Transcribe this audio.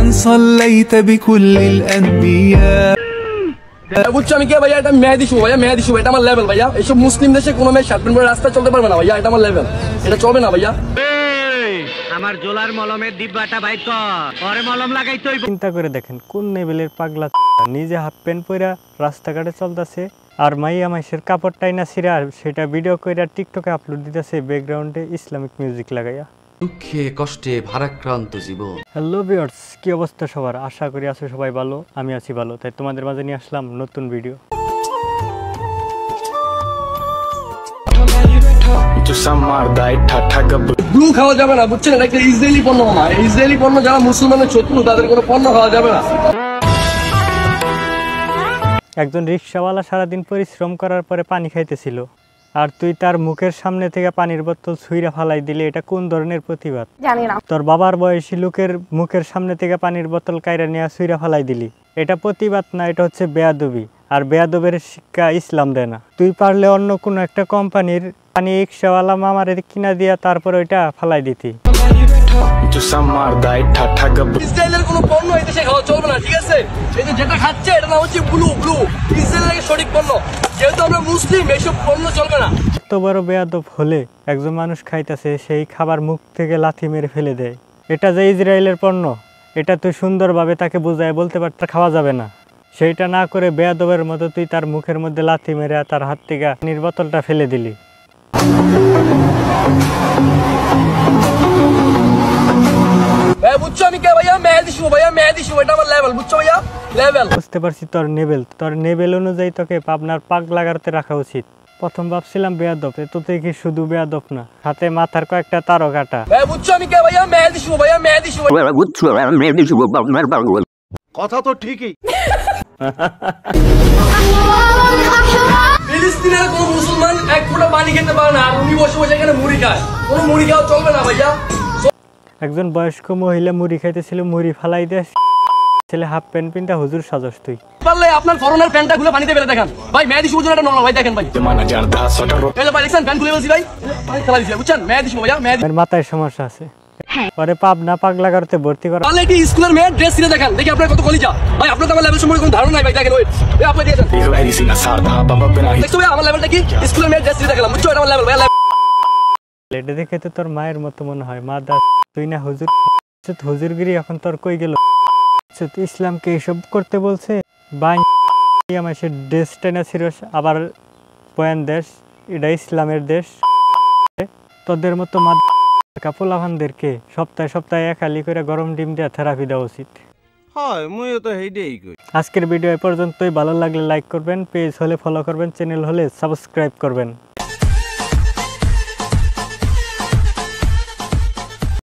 من صليت بكل الأنبياء বুঝছো আমি কে ভাইয়া? এটা মেহেদি শুভ ভাইয়া, মেহেদি শুভ, এটা আমার লেভেল ভাইয়া। এইসব মুসলিম দেশে কোনো মেয়ে শার্ট প্যান্ট পরে রাস্তায় চলতে পারবে না ভাইয়া, এটা আমার লেভেল, এটা চলবে না ভাইয়া। আমার জোলার মলমের ডিব্বাটা বাইর কর, পরে মলম লাগাইতে হইব। চিন্তা করে দেখেন কোন লেভেলের পাগলা, নিজে হাফ প্যান্ট পরে রাস্তাঘাটে চলতেছে আর মাইয়া মাইশের কাপড়টাই না ছিঁড়া সেটা ভিডিও করে টিকটকে আপলোড দিতেছে ব্যাকগ্রাউন্ডে ইসলামিক মিউজিক লাগাইয়া। দুঃখে কষ্টে ভারাক্রান্ত জীবন। হ্যালো ভিউয়ার্স, কি অবস্থা সবার? আশা করি আছো সবাই ভালো, আমি আছি ভালো, তাই তোমাদের মাঝে নিয়ে আসলাম নতুন ভিডিও। ব্লু খাওয়া যাবে না, বুঝছেন? এটা একটা ইসরায়েলি পণ্য মামা, ইসরায়েলি পণ্য যারা মুসলমানের শত্রু তাদের কোনো পণ্য খাওয়া যাবে না। একজন রিক্সাওয়ালা সারাদিন পরিশ্রম করার পরে পানি খাইতেছিল আর তুই তার মুখের সামনে থেকে পানির বোতল ছুঁইরা ফালাই দিলে, এটা কোন ধরনের প্রতিবাদ? জানি না। তোর বাবার বয়সী লোকের মুখের সামনে থেকে পানির বোতল কাইরা নিয়ে ছুঁইরা ফালাই দিলি, এটা প্রতিবাদ না, এটা হচ্ছে বেয়াদবি। আর বেয়াদবের শিক্ষা ইসলাম দেয় না। তুই পারলে অন্য কোনো একটা কোম্পানির পানি রিক্সাওয়ালা মামারে কিনা দিয়া তারপর ওইটা ফালাই দিতি। ইসরায়েলের কোনো পণ্য এই দেশে খাওয়া চলবে না, ঠিক আছে? এই যে যেটা খাচ্ছে এটা নাম হচ্ছে ব্লু, ইসরায়েলের সঠিক পণ্য। যেহেতু আমরা মুসলিম, এইসব পণ্য চলবে না। এত বড় বেয়াদব হলে একজন মানুষ খাইতেছে, সেই খাবার মুখ থেকে লাথি মেরে ফেলে দেয়। এটা যে ইসরায়েলের পণ্য, এটা তুই সুন্দরভাবে তাকে বুঝায় বলতে পারত খাওয়া যাবে না, সেইটা না করে বেয়াদবের মতো তুই তার মুখের মধ্যে লাথি মেরে তার হাত থেকে পানির বোতলটা ফেলে দিলি। বুঝছো আমি কে ভাইয়া? মেহেদি শুভ ভাইয়া, মেহেদি শুভ, এটা আমার লেভেল, বুঝছো ভাইয়া? লেভেল। বুঝতে পারছি তোর নেবেল অনুযায়ী তোকে পাবনার পাগ লাগাতে রাখা উচিত। প্রথম ভাবছিলাম বেয়াদব, তো দেখি শুধু বেয়াদব না, হাতে মাথার কয়েকটা তারও কাটা। বুঝছো আমি কে ভাইয়া? মেহেদি শুভ ভাইয়া, মেহেদি শুভ। কথা তো ঠিকই। ফিলিস্তিনের কোন মুসলমান এক ফোঁটা পানি খেতে পারে না, আর উনি বসে বসে এখানে মুড়ি খায়। কোনো মুড়ি খাওয়া চলবে না ভাইয়া। একজন বয়স্ক মহিলা মুড়ি খাইতেছিল, মুড়ি ফালাই দিয়ে ছেলে হাফ প্যান্ট পিনটা হুজুর সাজস তুই। পারলে আপনার ফরনের প্যান্টটা খুলে পানিতে ফেলে দেখান ভাই। মেহেদি শুভ এটা নরমাল ভাই, দেখেন ভাই। এই যে ভাই দেখছেন প্যান্ট খুলে বলছি ভাই, পানি খেলা দিছি, বুঝছেন? মেহেদি শুভ ভাইয়া, মেহেদি। মাথায় সমস্যা আছে, পরে পাবনা পাগ লাগাতে ভর্তি করা। পারলে একটি স্কুলের মেয়ের ড্রেস ছিঁড়ে দেখান, দেখি আপনার কত কলিজা ভাই। আপনার তো আমার লেভেল সম্পর্কে কোনো ধারণা নাই ভাই, দেখেন ওই আপনি দিয়েছেন। দেখছো ভাই আমার লেভেলটা কি? স্কুলের মেয়ের ড্রেস ছিঁড়ে দেখালাম, বুঝছো? এটা আমার লেভেল ভাই। এটা দেখে তো তোর মায়ের মতো মনে হয়, মা দা তুই না হুজুর, হুজুরগিরি এখন তোর কই গেল? ইসলামকে এইসব করতে বলছে, বাংলাদেশের দেশটা না ছিল আবার বয়ান দেশ, এটা ইসলামের দেশ। তোদের মতো পোলাভানদেরকে সপ্তাহে সপ্তাহে একালি করে গরম ডিম দেওয়া থেরাপি দেওয়া উচিত। আজকের ভিডিও এ পর্যন্তই। ভালো লাগলে লাইক করবেন, পেজ হলে ফলো করবেন, চ্যানেল হলে সাবস্ক্রাইব করবেন।